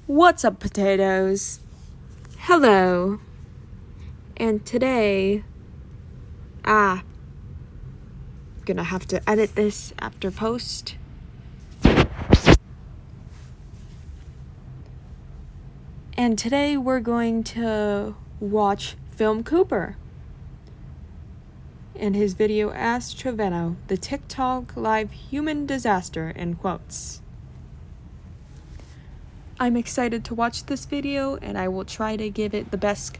What's up, potatoes? Hello. And today, gonna have to edit this after post. And today we're going to watch Film Cooper and his video Ask Trevino, the TikTok live human disaster, in quotes. I'm excited to watch this video, and I will try to give it the best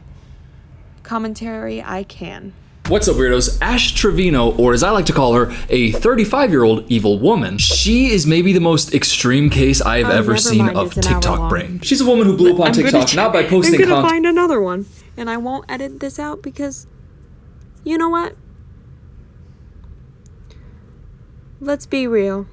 commentary I can. What's up, weirdos? Ash Trevino, or as I like to call her, a 35-year-old evil woman. She is maybe the most extreme case I have ever seen of TikTok brain. She's a woman who blew up on TikTok not by posting content. I'm gonna find another one, and I won't edit this out because, you know what? Let's be real.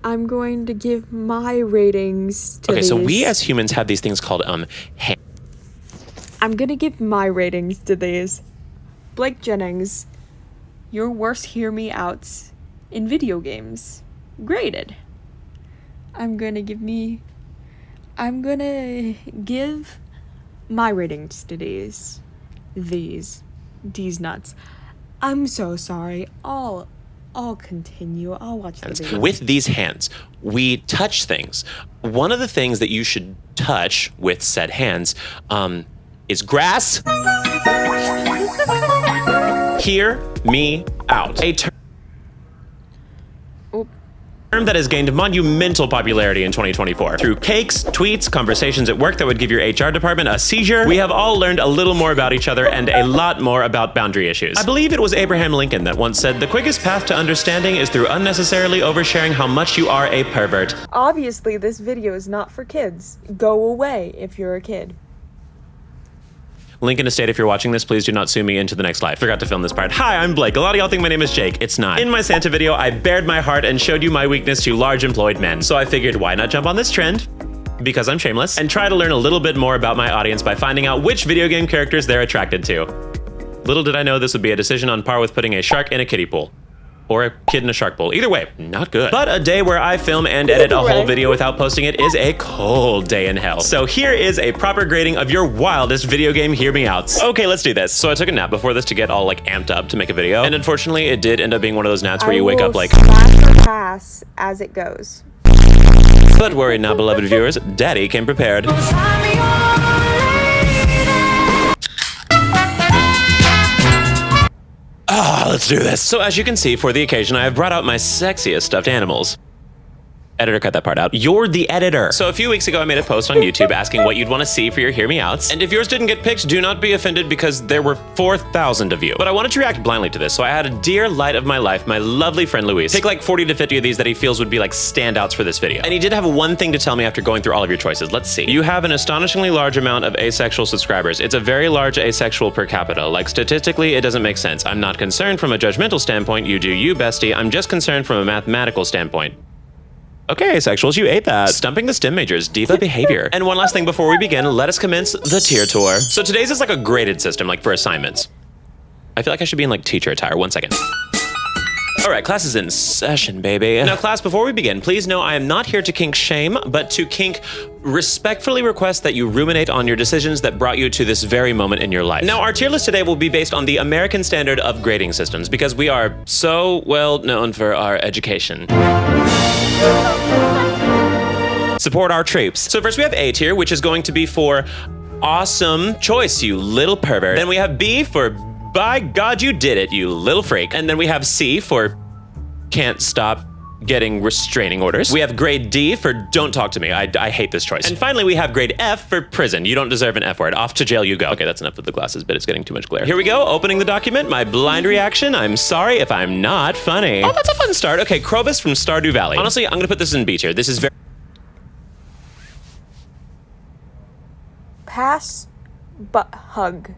I'm going to give my ratings to these. So we as humans have these things called I'm gonna give my ratings to these. Blake Jennings, your worst hear me outs in video games. Graded. I'm gonna give my ratings to these nuts. I'm so sorry. I'll continue. I'll watch the video. With these hands, we touch things. One of the things that you should touch with said hands is grass. Hear me out. A term that has gained monumental popularity in 2024. Through cakes, tweets, conversations at work that would give your HR department a seizure, we have all learned a little more about each other and a lot more about boundary issues. I believe it was Abraham Lincoln that once said, "The quickest path to understanding is through unnecessarily oversharing how much you are a pervert." Obviously, this video is not for kids. Go away if you're a kid. Lincoln Estate, if you're watching this, please do not sue me into the next life. Forgot to film this part. Hi, I'm Blake. A lot of y'all think my name is Jake. It's not. In my Santa video, I bared my heart and showed you my weakness to large employed men. So I figured, why not jump on this trend? Because I'm shameless, and try to learn a little bit more about my audience by finding out which video game characters they're attracted to. Little did I know this would be a decision on par with putting a shark in a kiddie pool. Or a kid in a shark bowl. Either way, not good. But a day where I film and edit a whole video without posting it is a cold day in hell. So here is a proper grading of your wildest video game hear me outs. Okay, let's do this. So I took a nap before this to get all like amped up to make a video. And unfortunately, it did end up being one of those naps where you wake up like, pass as it goes. But worry not, beloved viewers, Daddy came prepared. Let's do this. So as you can see, for the occasion, I have brought out my sexiest stuffed animals. Editor, cut that part out. You're the editor. So a few weeks ago, I made a post on YouTube asking what you'd want to see for your Hear Me Outs. And if yours didn't get picked, do not be offended because there were 4,000 of you. But I wanted to react blindly to this, so I had a dear light of my life, my lovely friend Luis, pick like 40 to 50 of these that he feels would be like standouts for this video. And he did have one thing to tell me after going through all of your choices. Let's see. You have an astonishingly large amount of asexual subscribers. It's a very large asexual per capita. Like statistically, it doesn't make sense. I'm not concerned from a judgmental standpoint. You do you, bestie. I'm just concerned from a mathematical standpoint. Okay, asexuals, you ate that. Stumping the STEM majors, diva behavior. And one last thing before we begin, let us commence the tier tour. So today's is like a graded system, like for assignments. I feel like I should be in like teacher attire. 1 second. All right, class is in session, baby. Now, class, before we begin, please know I am not here to kink shame, but to kink respectfully request that you ruminate on your decisions that brought you to this very moment in your life. Now, our tier list today will be based on the American standard of grading systems because we are so well known for our education. Support our troops. So first we have A tier, which is going to be for awesome choice, you little pervert. Then we have B for by God you did it, you little freak. And then we have C for can't stop getting restraining orders. We have grade D for don't talk to me. I hate this choice. And finally, we have grade F for prison. You don't deserve an F word. Off to jail you go. Okay, that's enough with the glasses, but it's getting too much glare. Here we go, opening the document. My blind reaction. I'm sorry if I'm not funny. Oh, that's a fun start. Okay, Krobus from Stardew Valley. Honestly, I'm gonna put this in B tier. This is very Pass, but hug.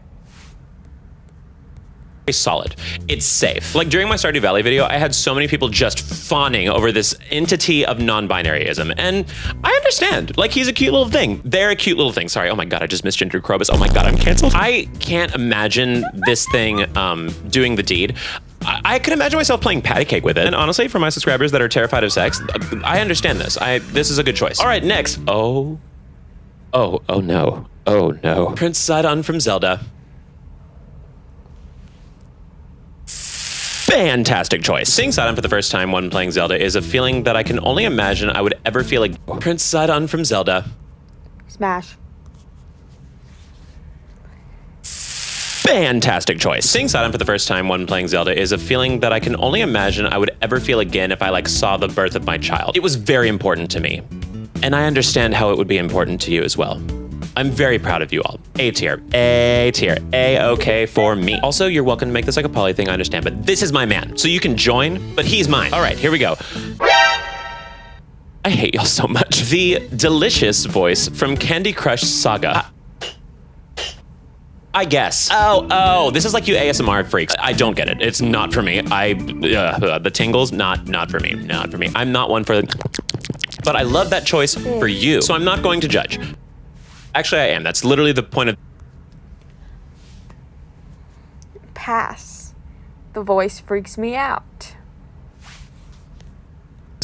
solid. It's safe. Like during my Stardew Valley video, I had so many people just fawning over this entity of non-binaryism. And I understand. Like, he's a cute little thing. They're a cute little thing. Sorry, oh my God, I just misgendered Krobus. Oh my God, I'm canceled. I can't imagine this thing doing the deed. I could imagine myself playing patty cake with it. And honestly, for my subscribers that are terrified of sex, I understand this. This is a good choice. All right, next. Oh no. Oh no. Prince Sidon from Zelda. Fantastic choice. Seeing Sidon for the first time when playing Zelda is a feeling that I can only imagine I would ever feel like Prince Sidon from Zelda. Smash. Fantastic choice. Seeing Sidon for the first time when playing Zelda is a feeling that I can only imagine I would ever feel again if I like saw the birth of my child. It was very important to me. And I understand how it would be important to you as well. I'm very proud of you all. A tier, A tier, A-okay for me. Also, you're welcome to make this like a poly thing, I understand, but this is my man. So you can join, but he's mine. All right, here we go. I hate y'all so much. The delicious voice from Candy Crush Saga. I guess. Oh, this is like you ASMR freaks. I don't get it. It's not for me. The tingles, not for me, not for me. I'm not one for the, but I love that choice for you. So I'm not going to judge. Actually, I am. That's literally the point of Pass. The voice freaks me out.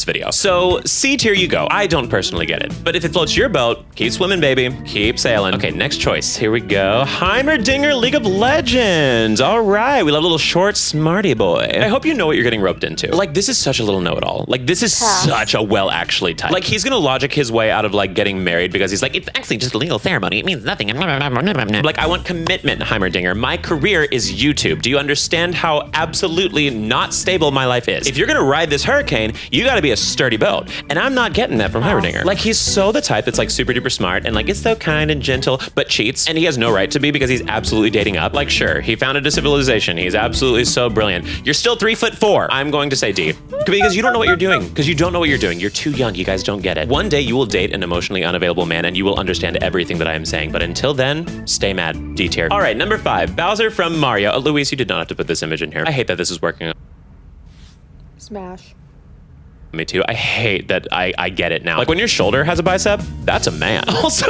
this video. So C tier you go. I don't personally get it, but if it floats your boat, keep swimming, baby. Keep sailing. Okay, next choice. Here we go. Heimerdinger League of Legends. All right, we love a little short smarty boy. I hope you know what you're getting roped into. Like, this is such a little know-it-all. Like, this is such a well-actually type. Like, he's gonna logic his way out of like getting married because he's like, it's actually just a legal ceremony. It means nothing. Like, I want commitment, Heimerdinger. My career is YouTube. Do you understand how absolutely not stable my life is? If you're gonna ride this hurricane, you gotta be a sturdy boat. And I'm not getting that from Heimerdinger. Like, he's so the type that's like super duper smart and like is so kind and gentle, but cheats. And he has no right to be because he's absolutely dating up. Like, sure, he founded a civilization. He's absolutely so brilliant. You're still 3'4". I'm going to say D. Because you don't know what you're doing. Because you don't know what you're doing. You're too young. You guys don't get it. One day you will date an emotionally unavailable man and you will understand everything that I am saying. But until then, stay mad. D tier. All right, number 5, Bowser from Mario. Luis, you did not have to put this image in here. I hate that this is working. Smash. Me too. I hate that I get it now. Like, when your shoulder has a bicep, that's a man. Also,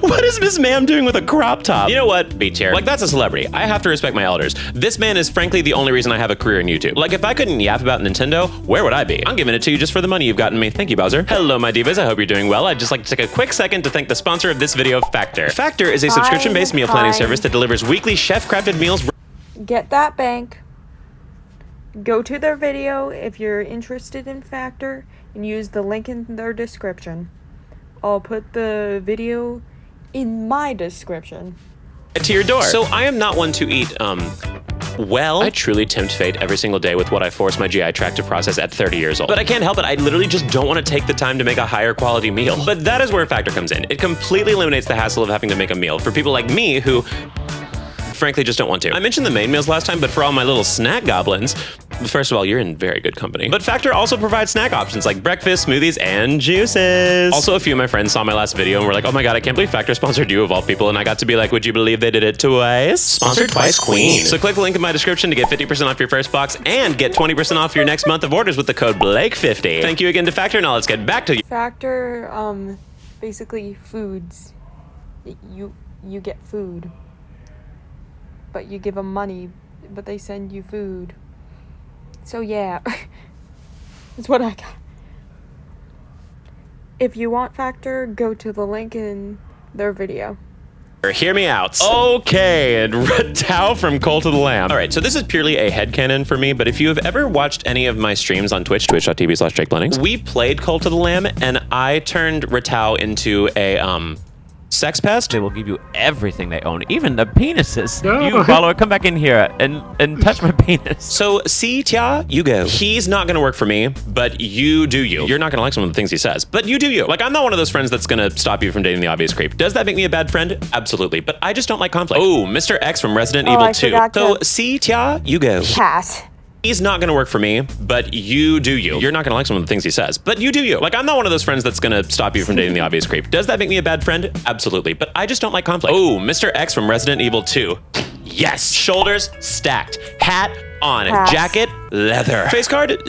what is Miss Ma'am doing with a crop top? You know what? B tier. Like, that's a celebrity. I have to respect my elders. This man is frankly the only reason I have a career in YouTube. Like, if I couldn't yap about Nintendo, where would I be? I'm giving it to you just for the money you've gotten me. Thank you, Bowser. Hello, my divas. I hope you're doing well. I'd just like to take a quick second to thank the sponsor of this video, Factor. Factor is a subscription-based meal planning service that delivers weekly chef-crafted meals. Get that bank. Go to their video if you're interested in Factor and use the link in their description. I'll put the video in my description. To your door. So I am not one to eat, well, I truly tempt fate every single day with what I force my GI tract to process at 30 years old. But I can't help it. I literally just don't want to take the time to make a higher quality meal. But that is where Factor comes in. It completely eliminates the hassle of having to make a meal for people like me who frankly just don't want to. I mentioned the main meals last time, but for all my little snack goblins, first of all, you're in very good company. But Factor also provides snack options like breakfast, smoothies, and juices. Also, a few of my friends saw my last video and were like, oh my God, I can't believe Factor sponsored you of all people. And I got to be like, would you believe they did it twice? Sponsored twice, queen. So click the link in my description to get 50% off your first box and get 20% off your next month of orders with the code Blake50. Thank you again to Factor. Now let's get back to you. Factor, basically foods. You get food. But you give them money, but they send you food. So yeah, that's what I got. If you want Factor, go to the link in their video. Hear me out. Okay, and Ratau from Cult of the Lamb. All right, so this is purely a headcanon for me, but if you have ever watched any of my streams on Twitch, twitch.tv/JakeBlennings, we played Cult of the Lamb, and I turned Ratau into a, sex pest. They will give you everything they own, even the penises. No. You follower, come back in here and touch my penis. So, see, Tia, you go. He's not gonna work for me, but you do you. You're not gonna like some of the things he says, but you do you. Like, I'm not one of those friends that's gonna stop you from dating the obvious creep. Does that make me a bad friend? Absolutely, but I just don't like conflict. Oh, Mr. X from Resident Evil 2. So, see, Tia, you go. Pass. He's not gonna work for me, but you do you. You're not gonna like some of the things he says, but you do you. Like, I'm not one of those friends that's gonna stop you from dating the obvious creep. Does that make me a bad friend? Absolutely, but I just don't like conflict. Oh, Mr. X from Resident Evil 2. Yes, shoulders stacked, hat on, Pass. jacket leather. Face card?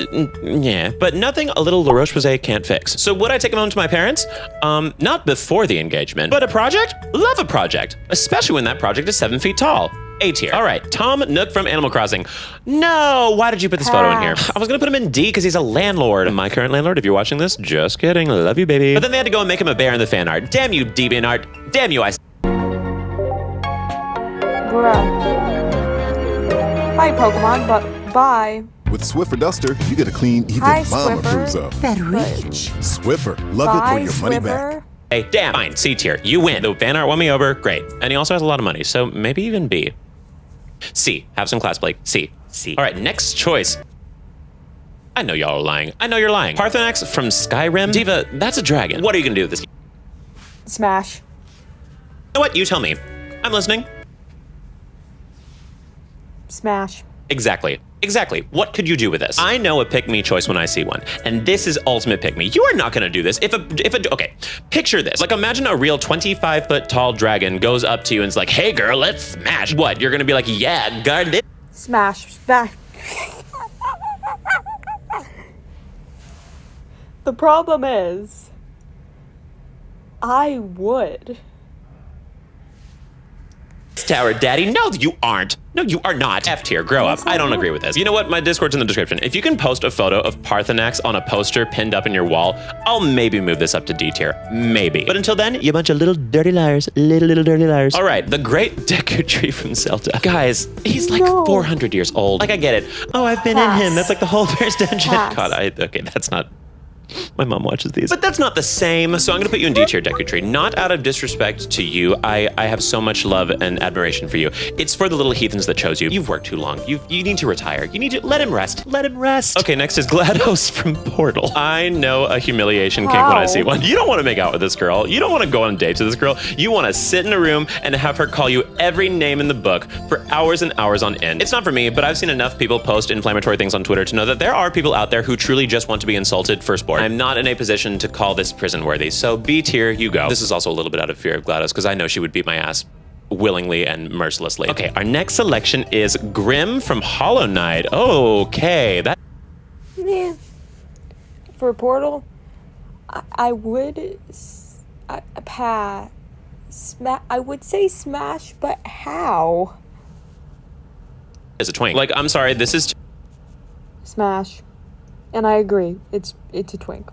Yeah, but nothing a little La Roche-Posay can't fix. So would I take him home to my parents? Not before the engagement, but a project? Love a project, especially when that project is 7 feet tall. A tier. All right, Tom Nook from Animal Crossing. No, why did you put this photo in here? I was gonna put him in D because he's a landlord. My current landlord, if you're watching this, just kidding, love you, baby. But then they had to go and make him a bear in the fan art. Damn you, DeviantArt. Damn you, I. Bruh. Hi, Pokemon, but bye. With Swiffer Duster, you get a clean, even Hi, mama Swiffer. proves up. Swiffer, love Bye, it or your money back. Swiffer. Hey, damn, fine, C tier. You win. The fan art won me over, great. And he also has a lot of money, so maybe even B. C, have some class, Blake. C. All right, next choice. I know y'all are lying. I know you're lying. Parthenax from Skyrim. Diva, that's a dragon. What are you gonna do with this? You Smash. know what? You tell me. I'm listening. Smash. Exactly. What could you do with this? I know a pick me choice when I see one, and this is ultimate pick me. You are not gonna do this. Okay, picture this. Like, imagine a real 25-foot tall dragon goes up to you and is like, hey girl, let's smash. What? You're gonna be like, yeah, guard this. Smash. The problem is, I would. Tower Daddy. No, you aren't. No, you are not. F tier, grow up. I don't agree with this. You know what? My Discord's in the description. If you can post a photo of Parthenax on a poster pinned up in your wall, I'll maybe move this up to D tier. Maybe. But until then, you bunch of little dirty liars. Little dirty liars. All right, the great Deku Tree from Zelda. Guys, he's like 400 years old. Like, I get it. Oh, I've been in him. That's like the whole first dungeon. God, okay, that's not... My mom watches these. But that's not the same. So I'm gonna put you in D tier, Deku Tree. Not out of disrespect to you. I have so much love and admiration for you. It's for the little heathens that chose you. You've worked too long. You need to retire. You need to let him rest. Let him rest. Okay, next is GLaDOS from Portal. I know a humiliation kink when I see one. You don't want to make out with this girl. You don't want to go on dates with this girl. You want to sit in a room and have her call you every name in the book for hours and hours on end. It's not for me, but I've seen enough people post inflammatory things on Twitter to know that there are people out there who truly just want to be insulted for sport. I'm not in a position to call this prison worthy, so B tier, you go. This is also a little bit out of fear of GLaDOS because I know she would beat my ass willingly and mercilessly. Okay, our next selection is Grim from Hollow Knight. Okay, that... Yeah. For Portal, I would I would say smash, but how? is a twink. Like, I'm sorry, this is Smash. And I agree. It's a twink.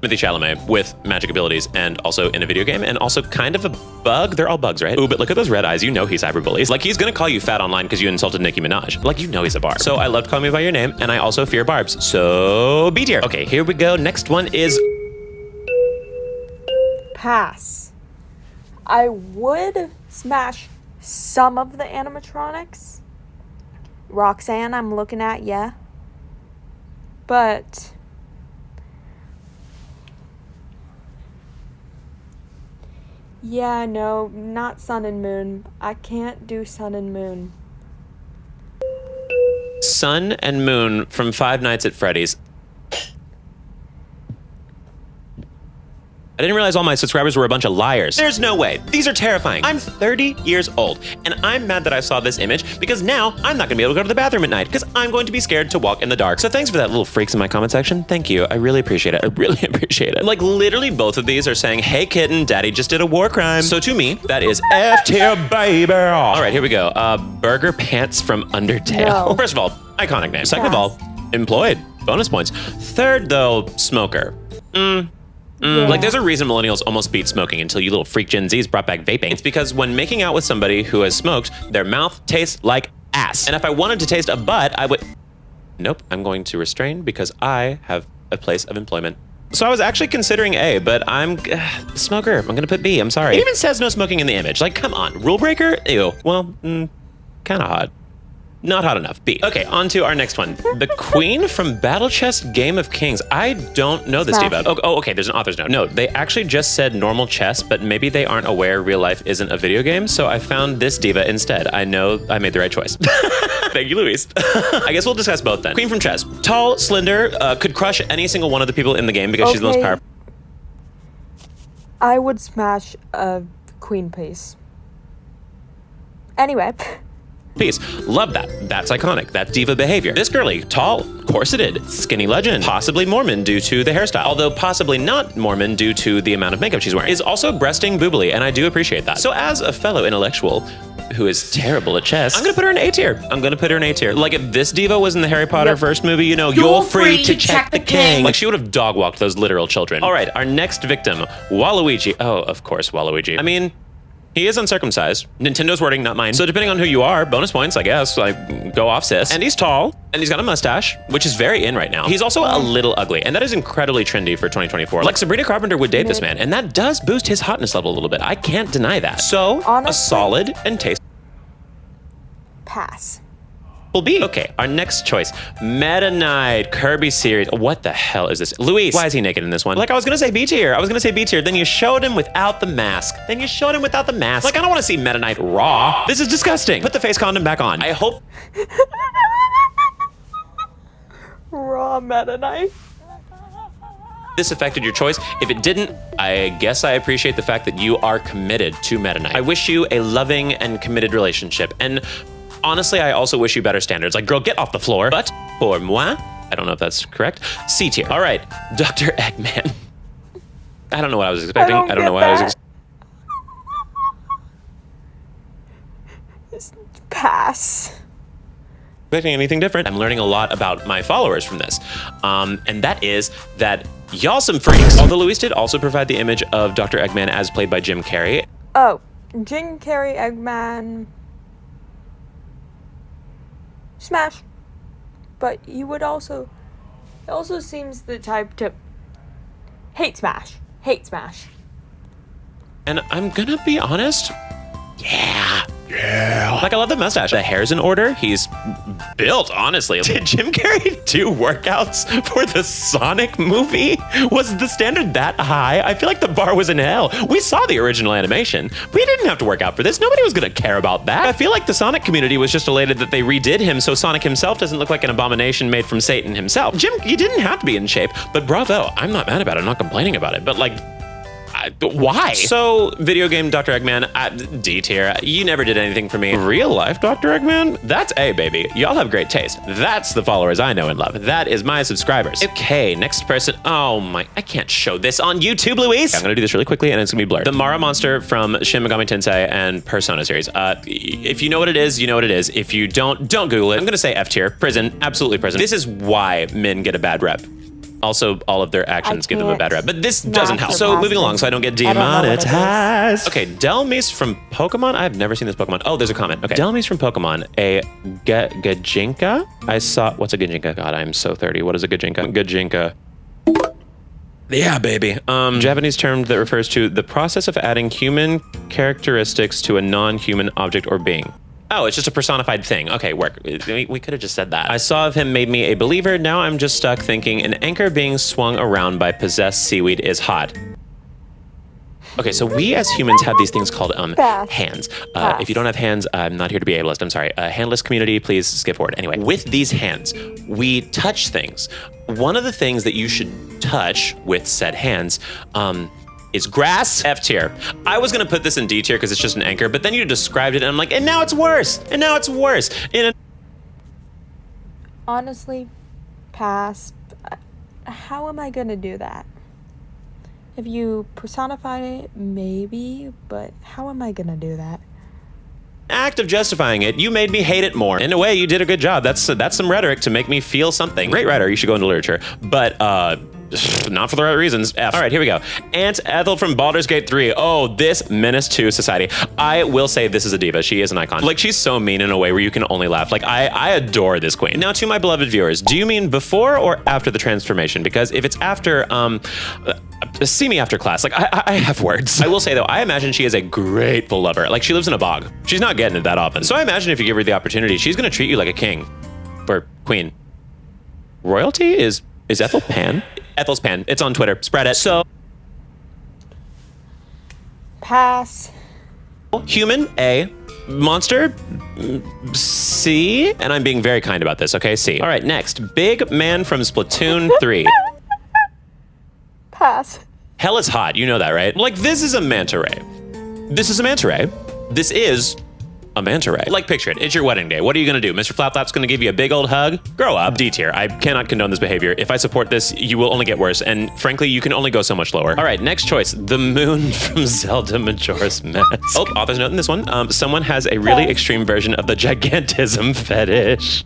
Timothée Chalamet with magic abilities and also in a video game and also kind of a bug. They're all bugs, right? Ooh, but look at those red eyes. You know he cyberbullies. Like, he's gonna call you fat online because you insulted Nicki Minaj. Like, you know he's a barb. So I loved Call Me By Your Name, and I also fear barbs. So B tier. Okay, here we go. Next one is... Pass. I would smash some of the animatronics. Roxanne, I'm looking at ya. But... yeah, no, not Sun and Moon. I can't do Sun and Moon. Sun and Moon from Five Nights at Freddy's. I didn't realize all my subscribers were a bunch of liars. There's no way. These are terrifying. I'm 30 years old, and I'm mad that I saw this image because now I'm not gonna be able to go to the bathroom at night because I'm going to be scared to walk in the dark. So thanks for that, little freaks in my comment section. Thank you. I really appreciate it. I really appreciate it. Like, literally both of these are saying, hey kitten, daddy just did a war crime. So to me, that is F tier, baby. All right, here we go. Burger Pants from Undertale. No. First of all, iconic name. Second of all, employed. Bonus points. Third, though, smoker. Yeah. Like, there's a reason millennials almost beat smoking until you little freak Gen Zs brought back vaping. It's because when making out with somebody who has smoked, their mouth tastes like ass. And if I wanted to taste a butt, I would... Nope, I'm going to restrain because I have a place of employment. So I was actually considering A, but I'm smoker. I'm gonna put B, I'm sorry. It even says no smoking in the image. Like, come on, rule breaker? Ew, well, kinda hot. Not hot enough. B. Okay, on to our next one. The Queen from Battle Chess Game of Kings. I don't know this diva. Oh, okay, there's an author's note. No, they actually just said normal chess, but maybe they aren't aware real life isn't a video game, so I found this diva instead. I know I made the right choice. Thank you, Luis. I guess we'll discuss both then. Queen from Chess. Tall, slender, could crush any single one of the people in the game because she's the most powerful. I would smash a queen piece. Anyway. piece. Love that. That's iconic. That's diva behavior. This girly, tall, corseted, skinny legend, possibly Mormon due to the hairstyle, although possibly not Mormon due to the amount of makeup she's wearing, is also breasting boobily, and I do appreciate that. So as a fellow intellectual who is terrible at chess, I'm gonna put her in A tier. I'm gonna put her in A tier. Like if this diva was in the Harry Potter first movie, you know, you're free to check the king. Like she would have dog walked those literal children. All right, our next victim, Waluigi. Oh, of course, Waluigi. I mean, he is uncircumcised. Nintendo's wording, not mine. So depending on who you are, bonus points, I guess. Like, go off, sis. And he's tall, and he's got a mustache, which is very in right now. He's also a little ugly, and that is incredibly trendy for 2024. Like, Sabrina Carpenter would date this man, and that does boost his hotness level a little bit. I can't deny that. So, Honestly, a solid and tasteful pass. B. Okay, our next choice, Meta Knight, Kirby series. What the hell is this? Luis, why is he naked in this one? Like, I was gonna say B tier. Then you showed him without the mask. Like, I don't wanna see Meta Knight raw. This is disgusting. Put the face condom back on. I hope. Raw Meta Knight. This affected your choice. If it didn't, I guess I appreciate the fact that you are committed to Meta Knight. I wish you a loving and committed relationship. And honestly, I also wish you better standards. Like, girl, get off the floor. But pour moi, I don't know if that's correct, C tier. All right, Dr. Eggman. I don't know what I was expecting. I don't know what I was Pass. expecting anything different. I'm learning a lot about my followers from this. And that is that y'all some freaks. Although Luis did also provide the image of Dr. Eggman as played by Jim Carrey. Oh, Jim Carrey, Eggman. Smash. But he would also, he also seems the type to hate Smash. And I'm gonna be honest, yeah. Like, I love the mustache. The hair's in order. He's built, honestly. Did Jim Carrey do workouts for the Sonic movie? Was the standard that high? I feel like the bar was in hell. We saw the original animation. We didn't have to work out for this. Nobody was gonna care about that. I feel like the Sonic community was just elated that they redid him so Sonic himself doesn't look like an abomination made from Satan himself. Jim, you didn't have to be in shape, but bravo. I'm not mad about it. I'm not complaining about it, but like, why? So, video game Dr. Eggman, D tier. You never did anything for me. Real life Dr. Eggman? That's A, baby. Y'all have great taste. That's the followers I know and love. That is my subscribers. Okay, next person. Oh my, I can't show this on YouTube, Luis. I'm gonna do this really quickly and it's gonna be blurred. The Mara monster from Shin Megami Tensei and Persona series. If you know what it is, you know what it is. If you don't Google it. I'm gonna say F tier. Prison, absolutely prison. This is why men get a bad rep. Also, all of their actions give them a bad rep, but this doesn't help. So moving along, so I don't get demonetized. Okay, Delmise from Pokemon. I've never seen this Pokemon. Oh, there's a comment. Okay, Delmise from Pokemon. A Gajinka. I saw. What's a Gajinka? God, I'm so 30. What is a Gajinka? Gajinka. Yeah, baby. Japanese term that refers to the process of adding human characteristics to a non-human object or being. Oh, it's just a personified thing. Okay, work. We could have just said that. I saw of him made me a believer. Now I'm just stuck thinking an anchor being swung around by possessed seaweed is hot. Okay, so we as humans have these things called hands. If you don't have hands, I'm not here to be ableist. I'm sorry. Handless community, please skip forward. Anyway, with these hands, we touch things. One of the things that you should touch with said hands, is grass. F tier. I was gonna put this in D tier because it's just an anchor, but then you described it and I'm like, and now it's worse. Honestly, pass. How am I gonna do that? If you personify it, maybe, but how am I gonna do that? Act of justifying it, you made me hate it more. In a way, you did a good job. That's some rhetoric to make me feel something. Great writer, you should go into literature. But, not for the right reasons. F. All right, here we go. Aunt Ethel from Baldur's Gate 3. Oh, this menace to society. I will say this is a diva. She is an icon. Like, she's so mean in a way where you can only laugh. Like, I adore this queen. Now, to my beloved viewers, do you mean before or after the transformation? Because if it's after, see me after class. Like, I have words. I will say, though, I imagine she is a grateful lover. Like, she lives in a bog. She's not getting it that often. So I imagine if you give her the opportunity, she's gonna treat you like a king. Or queen. Royalty is Ethel Pan? Ethel's Pan. It's on Twitter. Spread it. So, pass. Human, A. Monster, C. And I'm being very kind about this, okay? C. All right, next. Big man from Splatoon 3. Pass. Hell is hot. You know that, right? Like, this is a manta ray. This is a manta ray. Like, picture it. It's your wedding day. What are you gonna do? Mr. Flapflap's gonna give you a big old hug? Grow up. D tier. I cannot condone this behavior. If I support this, you will only get worse. And frankly, you can only go so much lower. All right, next choice. The moon from Zelda Majora's Mask. Oh, author's note in this one. Someone has a really extreme version of the gigantism fetish.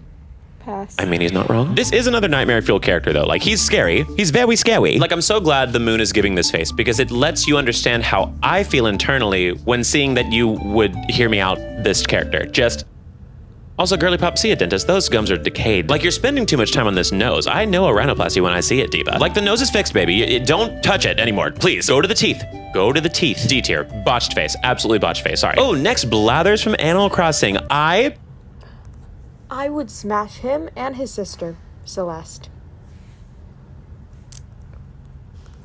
Pass. I mean, he's not wrong. This is another nightmare-fueled character, though. Like, he's scary. He's very scary. Like, I'm so glad the moon is giving this face because it lets you understand how I feel internally when seeing that you would hear me out this character. Just... Also, girly pop, see a dentist. Those gums are decayed. Like, you're spending too much time on this nose. I know a rhinoplasty when I see it, Diva. Like, the nose is fixed, baby. Don't touch it anymore. Please, go to the teeth. Go to the teeth. D tier. Botched face. Absolutely botched face. Sorry. Oh, next, Blathers from Animal Crossing. I would smash him and his sister, Celeste.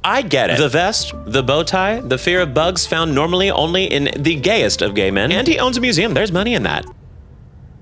I get it. The vest, the bow tie, the fear of bugs found normally only in the gayest of gay men. And he owns a museum. There's money in that.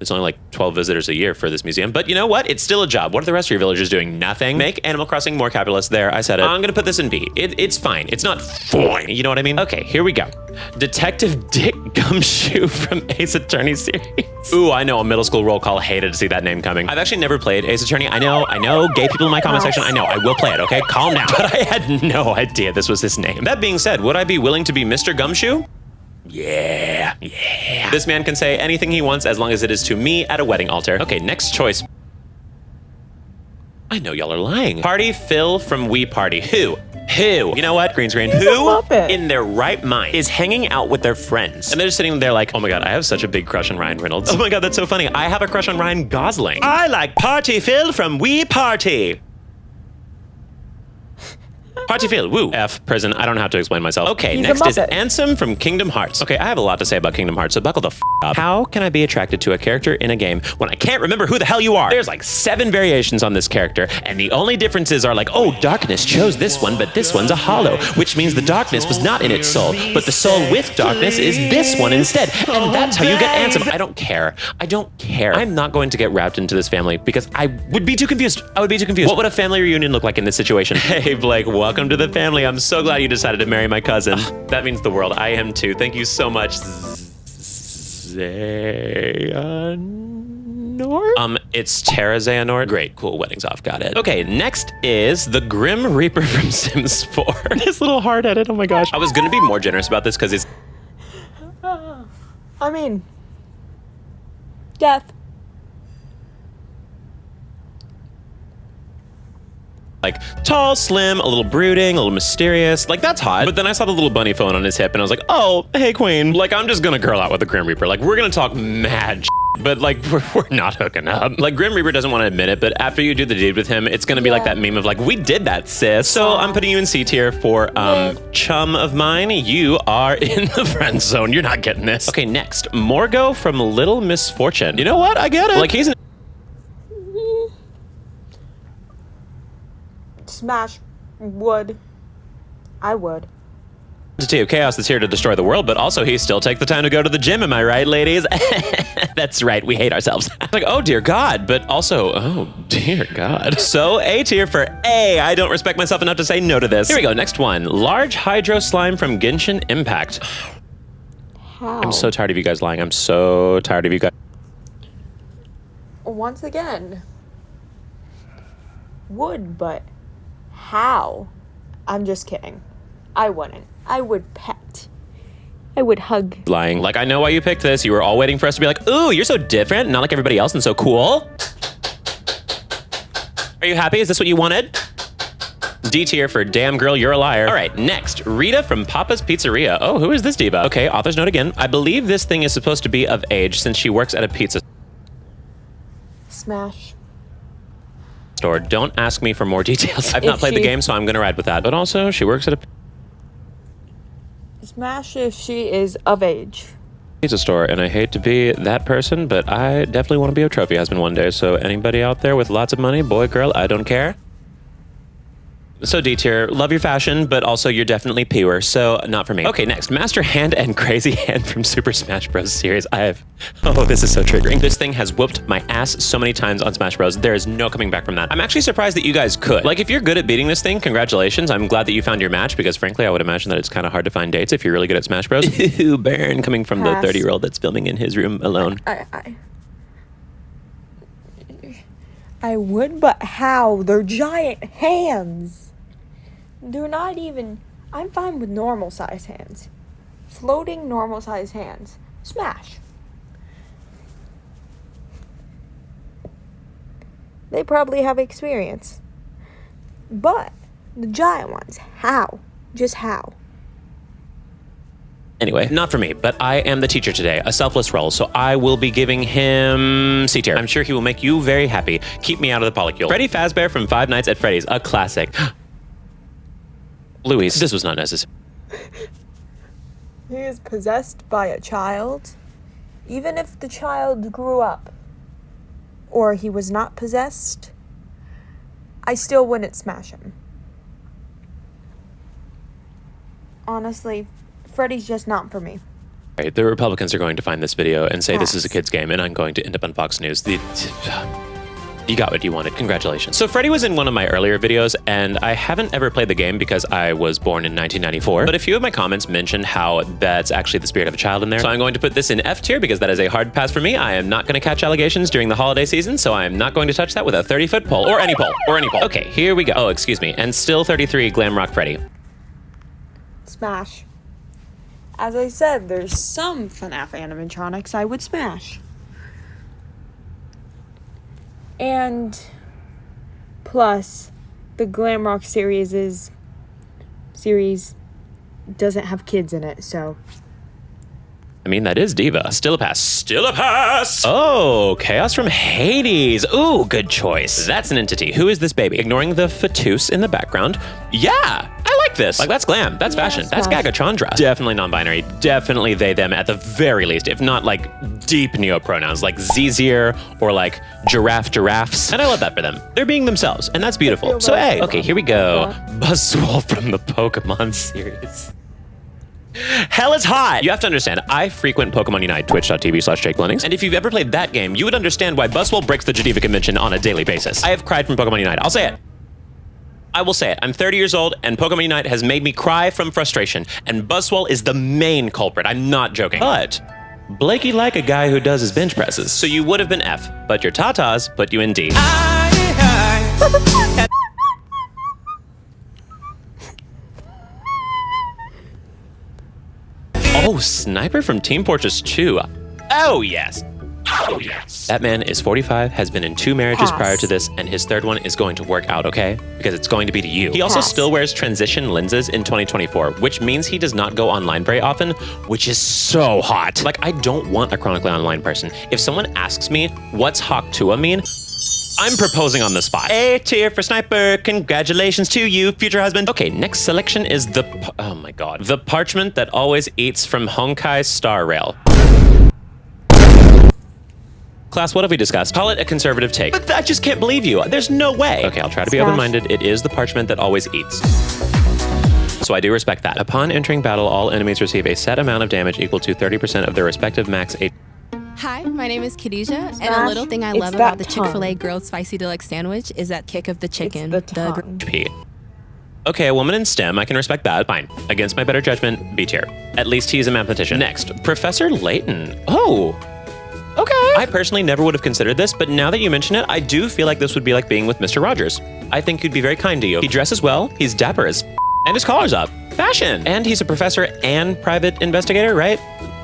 It's only like 12 visitors a year for this museum. But you know what? It's still a job. What are the rest of your villagers doing? Nothing. Make Animal Crossing more capitalist. There, I said it. I'm gonna put this in B. It's fine. It's not fine. You know what I mean? Okay, here we go. Detective Dick Gumshoe from Ace Attorney series. Ooh, I know, a middle school roll call. Hated to see that name coming. I've actually never played Ace Attorney. I know, gay people in my comment section. I know, I will play it, okay? Calm down. But I had no idea this was his name. That being said, would I be willing to be Mr. Gumshoe? Yeah. This man can say anything he wants as long as it is to me at a wedding altar. Okay, next choice. I know y'all are lying. Party Phil from Wii Party. Who? You know what? Green screen. Who in their right mind is hanging out with their friends? And they're just sitting there like, oh my God, I have such a big crush on Ryan Reynolds. Oh my God, that's so funny. I have a crush on Ryan Gosling. I like Party Phil from Wii Party. Party Phil, woo. F, prison, I don't have to explain myself. Okay, next is Ansem from Kingdom Hearts. Okay, I have a lot to say about Kingdom Hearts, so buckle the f up. How can I be attracted to a character in a game when I can't remember who the hell you are? There's like 7 variations on this character, and the only differences are like, oh, darkness chose this one, but this one's a hollow, which means the darkness was not in its soul, but the soul with darkness is this one instead, and that's how you get Ansem. I don't care. I'm not going to get wrapped into this family because I would be too confused. What would a family reunion look like in this situation? Hey, Blake, welcome to the family. I'm so glad you decided to marry my cousin. That means the world. I am too. Thank you so much. Xehanort? It's Terra Xehanort. Great, cool, wedding's off, got it. Okay, next is the Grim Reaper from Sims 4. This little hard-headed, oh my gosh. I was gonna be more generous about this because it's... I mean, death. Like, tall, slim, a little brooding, a little mysterious. Like, that's hot. But then I saw the little bunny phone on his hip, and I was like, oh, hey, queen. Like, I'm just gonna girl out with the Grim Reaper. Like, we're gonna talk mad but, like, we're not hooking up. Like, Grim Reaper doesn't want to admit it, but after you do the deed with him, it's gonna be like that meme of, like, we did that, sis. So I'm putting you in C tier for, chum of mine. You are in the friend zone. You're not getting this. Okay, next. Morgo from Little Misfortune. You know what? I get it. Like, he's an Smash. Would. I would. entity of chaos that's here to destroy the world, but also he still takes the time to go to the gym, am I right, ladies? That's right, we hate ourselves. Like, oh dear God, but also, oh dear God. So A tier for A. I don't respect myself enough to say no to this. Here we go, next one. Large Hydro Slime from Genshin Impact. How? I'm so tired of you guys lying. I'm so tired of you guys. Once again. Would, but how? I'm just kidding. I wouldn't. I would pet. I would hug. Lying. Like, I know why you picked this. You were all waiting for us to be like, ooh, you're so different, not like everybody else and so cool. Are you happy? Is this what you wanted? D tier for damn girl, you're a liar. All right, next, Rita from Papa's Pizzeria. Oh, who is this diva? Okay, author's note again. I believe this thing is supposed to be of age since she works at a pizza Smash. store. Don't ask me for more details. I've not played the game, so I'm gonna ride with that. But also, she works at a Smash if she is of age. pizza store, and I hate to be that person, but I definitely want to be a trophy husband one day. So anybody out there with lots of money, boy, girl, I don't care. So D tier, love your fashion, but also you're definitely pure, so not for me. Okay, next, Master Hand and Crazy Hand from Super Smash Bros. Series. Oh, this is so triggering. This thing has whooped my ass so many times on Smash Bros. There is no coming back from that. I'm actually surprised that you guys could. Like, if you're good at beating this thing, congratulations. I'm glad that you found your match, because frankly, I would imagine that it's kind of hard to find dates if you're really good at Smash Bros. Ooh, burn, coming from the 30-year-old that's filming in his room alone. I would, but how? They're giant hands. They're not even... I'm fine with normal size hands. Floating normal size hands. Smash. They probably have experience. But the giant ones, how? Just how? Anyway, not for me, but I am the teacher today, a selfless role, so I will be giving him C tier. I'm sure he will make you very happy. Keep me out of the polycule. Freddy Fazbear from Five Nights at Freddy's, a classic. Louise, this was not necessary. He is possessed by a child. Even if the child grew up, or he was not possessed, I still wouldn't smash him. Honestly, Freddy's just not for me. Right, the Republicans are going to find this video and say this is a kid's game, and I'm going to end up on Fox News. You got what you wanted. Congratulations. So Freddy was in one of my earlier videos, and I haven't ever played the game because I was born in 1994. But a few of my comments mentioned how that's actually the spirit of a child in there. So I'm going to put this in F tier because that is a hard pass for me. I am not going to catch allegations during the holiday season, so I am not going to touch that with a 30-foot pole or any pole or any pole. Okay, here we go. Oh, excuse me. And still 33 Glam Rock Freddy. Smash. As I said, there's some FNAF animatronics I would smash. And plus, the Glam Rock series doesn't have kids in it, so... I mean, that is Diva. Still a pass. Still a pass! Oh, Chaos from Hades. Ooh, good choice. That's an entity. Who is this baby? Ignoring the fetus in the background. Yeah, I like this. Like, that's glam. That's fashion. That's Gaga Chandra. Definitely non-binary. Definitely they, them at the very least, if not like deep neo-pronouns, like Zizir or like giraffes. And I love that for them. They're being themselves, and that's beautiful. So, hey, okay, here we go. Buzzwole from the Pokemon series. Hell is hot! You have to understand, I frequent Pokemon Unite, twitch.tv/JakeLennings, and if you've ever played that game, you would understand why Buzzwole breaks the Geneva Convention on a daily basis. I have cried from Pokemon Unite. I'll say it. I will say it. I'm 30 years old, and Pokemon Unite has made me cry from frustration, and Buzzwole is the main culprit. I'm not joking. But Blakey like a guy who does his bench presses. So you would have been F, but your tatas put you in D. Oh, Sniper from Team Fortress 2. Oh, yes. Oh, yes. That man is 45, has been in 2 marriages prior to this, and his 3rd one is going to work out, okay? Because it's going to be to you. He also still wears transition lenses in 2024, which means he does not go online very often, which is so hot. Like, I don't want a chronically online person. If someone asks me, what's Hawk Tua mean? I'm proposing on the spot. A tier for Sniper. Congratulations to you, future husband. Okay, next selection is oh my god. The parchment that always eats from Honkai's Star Rail. Class, what have we discussed? Call it a conservative take. But I just can't believe you. There's no way. Okay, I'll try to be open-minded. It is the parchment that always eats. So I do respect that. Upon entering battle, all enemies receive a set amount of damage equal to 30% of their respective max HP. Hi, my name is Khadijah, and a little thing I love about the Chick-fil-A Grilled Spicy Deluxe Sandwich is that kick of the chicken. Okay, a woman in STEM, I can respect that. Fine. Against my better judgment, B tier. At least he's a mathematician. Next, Professor Layton. Oh, okay. I personally never would have considered this, but now that you mention it, I do feel like this would be like being with Mr. Rogers. I think he'd be very kind to you. He dresses well, he's dapper as and his collar's up. Fashion. And he's a professor and private investigator, right?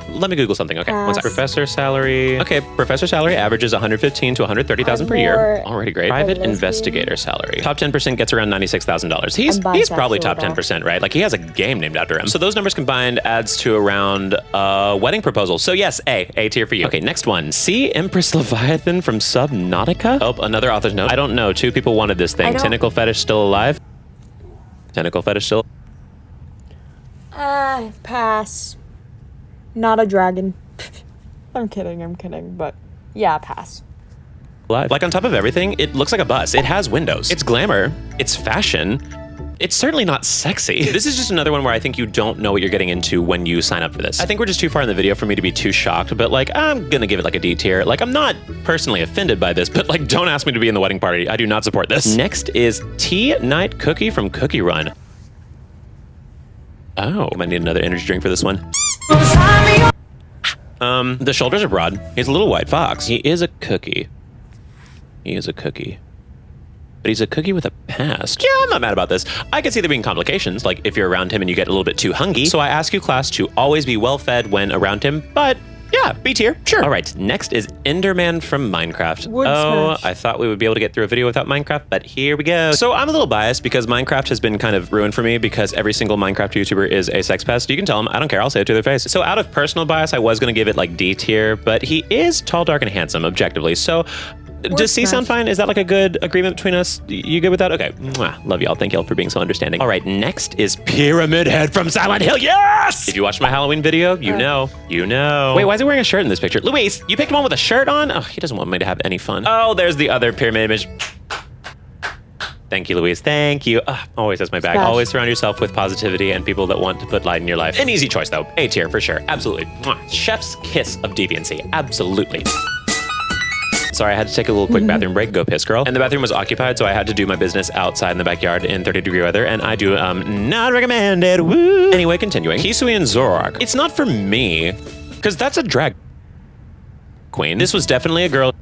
Let me Google something. Okay, what's that? Professor salary? Okay, professor salary averages 115 to 130,000 per year. Already great. Private investigator salary. Top 10% gets around $96,000. He's probably top 10%, right? Like he has a game named after him. So those numbers combined adds to around a wedding proposal. So yes, A tier for you. Okay, next one. See Empress Leviathan from Subnautica? Oh, another author's note. I don't know. 2 people wanted this thing. Tentacle fetish still alive? Tentacle fetish still? Pass. Not a dragon. I'm kidding, but yeah, pass. Like on top of everything, it looks like a bus. It has windows. It's glamour. It's fashion. it's certainly not sexy. This is just another one where I think you don't know what you're getting into when you sign up for this. I think we're just too far in the video for me to be too shocked, but like, I'm gonna give it like a D tier. Like, I'm not personally offended by this, but like, don't ask me to be in the wedding party. I do not support this. Next is Tea Night Cookie from Cookie Run. Oh, I might need another energy drink for this one. The shoulders are broad. He's a little white fox. He is a cookie. He is a cookie. But he's a cookie with a past. Yeah, I'm not mad about this. I can see there being complications, like if you're around him and you get a little bit too hungry. So I ask you, class, to always be well fed when around him, but yeah, B tier, sure. All right, next is Enderman from Minecraft. I thought we would be able to get through a video without Minecraft, but here we go. So I'm a little biased because Minecraft has been kind of ruined for me because every single Minecraft YouTuber is a sex pest. You can tell them, I don't care, I'll say it to their face. So out of personal bias, I was gonna give it like D tier, but he is tall, dark, and handsome, objectively. So does C sound fine? Is that like a good agreement between us? You good with that? Okay. Mwah. Love y'all. Thank y'all for being so understanding. All right, next is Pyramid Head from Silent Hill. Yes! If you watched my Halloween video, you know. You know. Wait, why is he wearing a shirt in this picture? Luis, you picked one with a shirt on? Oh, he doesn't want me to have any fun. Oh, there's the other pyramid image. Thank you, Luis. Thank you. Always has my back. Always surround yourself with positivity and people that want to put light in your life. An easy choice, though. A tier for sure. Absolutely. Mwah. Chef's kiss of deviancy. Absolutely. Sorry, I had to take a little quick bathroom break. Go piss, girl. And the bathroom was occupied, so I had to do my business outside in the backyard in 30-degree weather, and I do not recommended. Woo. Anyway, continuing. Hisui and Zoroark. It's not for me, because that's a drag queen. This was definitely a girl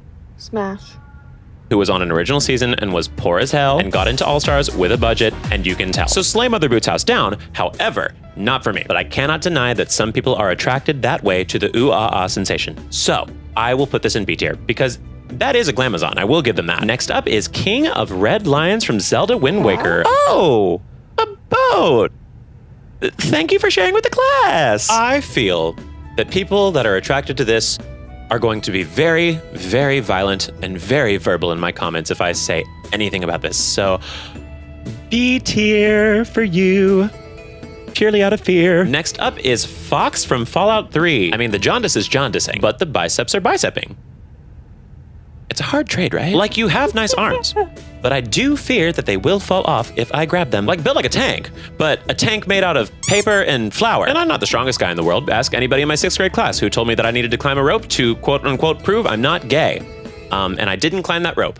who was on an original season and was poor as hell and got into All-Stars with a budget, and you can tell. So slay Mother Boots House down, however, not for me. But I cannot deny that some people are attracted that way to the ooh-ah-ah sensation. So I will put this in B tier, because that is a glamazon. I will give them that. Next up is King of Red Lions from Zelda Wind Waker. Oh, a boat. Thank you for sharing with the class. I feel that people that are attracted to this are going to be very, very violent and very verbal in my comments if I say anything about this. So B tier for you. Purely out of fear. Next up is Fox from Fallout 3. I mean, the jaundice is jaundicing, but the biceps are bicepping. It's a hard trade, right? Like, you have nice arms, but I do fear that they will fall off if I grab them. Like, built like a tank, but a tank made out of paper and flour. And I'm not the strongest guy in the world. Ask anybody in my 6th grade class who told me that I needed to climb a rope to quote unquote prove I'm not gay. And I didn't climb that rope.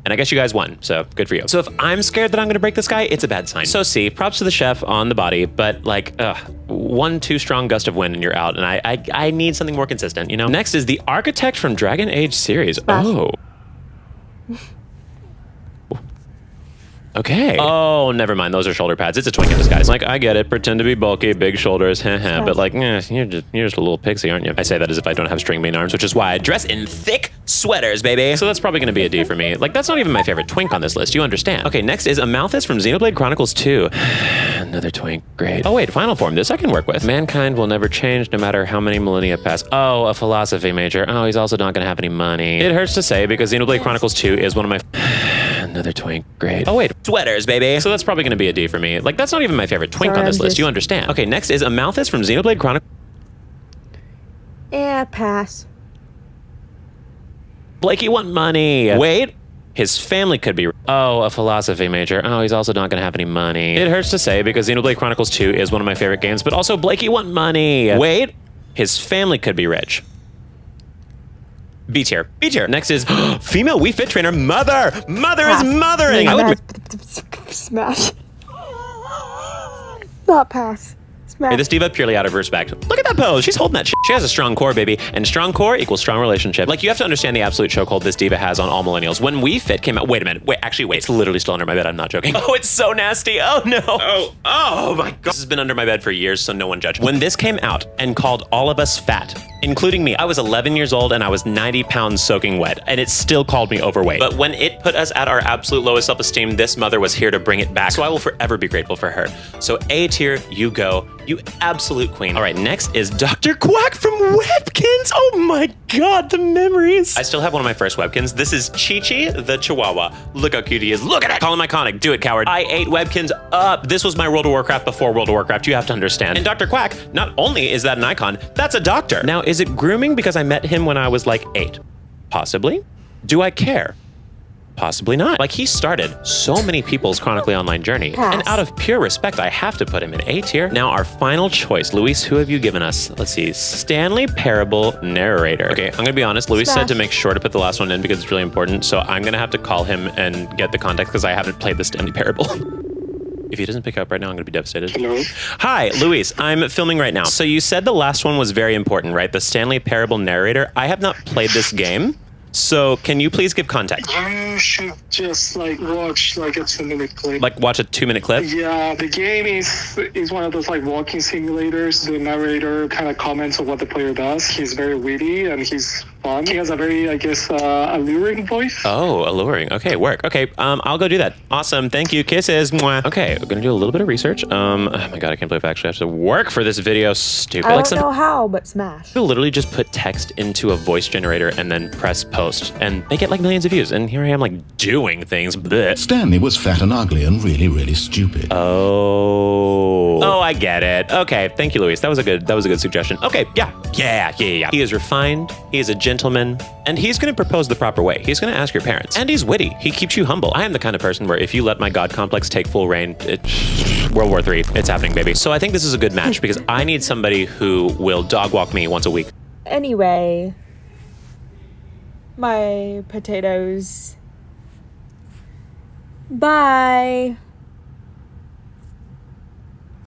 And I guess you guys won, so good for you. So if I'm scared that I'm gonna break this guy, it's a bad sign. So C, props to the chef on the body, but like, one too strong gust of wind and you're out, and I need something more consistent, you know? Next is the Architect from Dragon Age series. Oh. Okay. Oh, never mind. Those are shoulder pads. It's a twink in disguise. Like, I get it. Pretend to be bulky, big shoulders, but like, you're just a little pixie, aren't you? I say that as if I don't have string bean arms, which is why I dress in thick sweaters, baby. So that's probably gonna be a D for me. Like, that's not even my favorite twink on this list. You understand? Okay, next is Amalthus from Xenoblade Chronicles 2. Another twink. Great. Oh wait, final form. This I can work with. Mankind will never change no matter how many millennia pass. Oh, a philosophy major. Oh, he's also not gonna have any money. It hurts to say because Xenoblade Chronicles 2 is one of my another twink. Great. Oh wait, sweaters, baby. So that's probably gonna be a D for me. Like, that's not even my favorite twink on this list. You understand? Okay, next is Amalthus from Xenoblade Chronicles. Yeah, pass. Blakey want money. Wait. His family could be. Oh, a philosophy major. Oh, he's also not gonna have any money. It hurts to say because Xenoblade Chronicles 2 is one of my favorite games, but also Blakey want money. Wait. His family could be rich. B tier. B tier. Next is female Wii Fit trainer Mother. Mother is mothering. Smash. Not pass. Hey, this diva purely out of respect. Look at that pose. She's holding that shit. She has a strong core, baby. And strong core equals strong relationship. Like, you have to understand the absolute chokehold this diva has on all millennials. When Wii Fit came out, wait a minute. Wait, actually, wait. It's literally still under my bed. I'm not joking. Oh, it's so nasty. Oh, no. Oh my God. This has been under my bed for years, so no one judge. When this came out and called all of us fat, including me, I was 11 years old and I was 90 pounds soaking wet, and it still called me overweight. But when it put us at our absolute lowest self-esteem, this mother was here to bring it back. So I will forever be grateful for her. So A tier, you go. You absolute queen. All right, next is Dr. Quack from Webkins. Oh my God, the memories. I still have one of my first Webkins. This is Chi-Chi, the Chihuahua. Look how cute he is. Look at it. Call him iconic. Do it, coward. I ate Webkins up. This was my World of Warcraft before World of Warcraft. You have to understand. And Dr. Quack, not only is that an icon, that's a doctor. Now, is it grooming because I met him when I was like 8? Possibly. Do I care? Possibly not. Like, he started so many people's chronically online journey. Pass. And out of pure respect, I have to put him in A tier. Now, our final choice. Luis, who have you given us? Let's see. Stanley Parable Narrator. Okay, I'm gonna be honest. Luis said to make sure to put the last one in because it's really important. So I'm gonna have to call him and get the context because I haven't played the Stanley Parable. If he doesn't pick up right now, I'm gonna be devastated. Hello. Hi, Luis. I'm filming right now. So you said the last one was very important, right? The Stanley Parable Narrator. I have not played this game. So can you please give context? You should just like watch like a 2-minute clip. Like watch a 2-minute clip? Yeah, the game is one of those like walking simulators. The narrator kind of comments on what the player does. He's very witty and he's fun. He has a very, I guess, alluring voice. Oh, alluring. Okay, work. Okay, I'll go do that. Awesome. Thank you. Kisses. Mwah. Okay, we're gonna do a little bit of research. Oh my god, I can't believe I actually have to work for this video. Stupid. I don't know how, but smash. You literally just put text into a voice generator and then press post, and they get like millions of views. And here I am, like doing things. Blech. Stanley was fat and ugly and really, really stupid. Oh, I get it. Okay, thank you, Luis. That was a good suggestion. Okay, yeah. He is refined. He is a gentleman, and he's gonna propose the proper way. He's gonna ask your parents, and he's witty. He keeps you humble. I am the kind of person where if you let my God complex take full reign, World War III, it's happening, baby. So I think this is a good match because I need somebody who will dog walk me once a week. Anyway, my potatoes. Bye.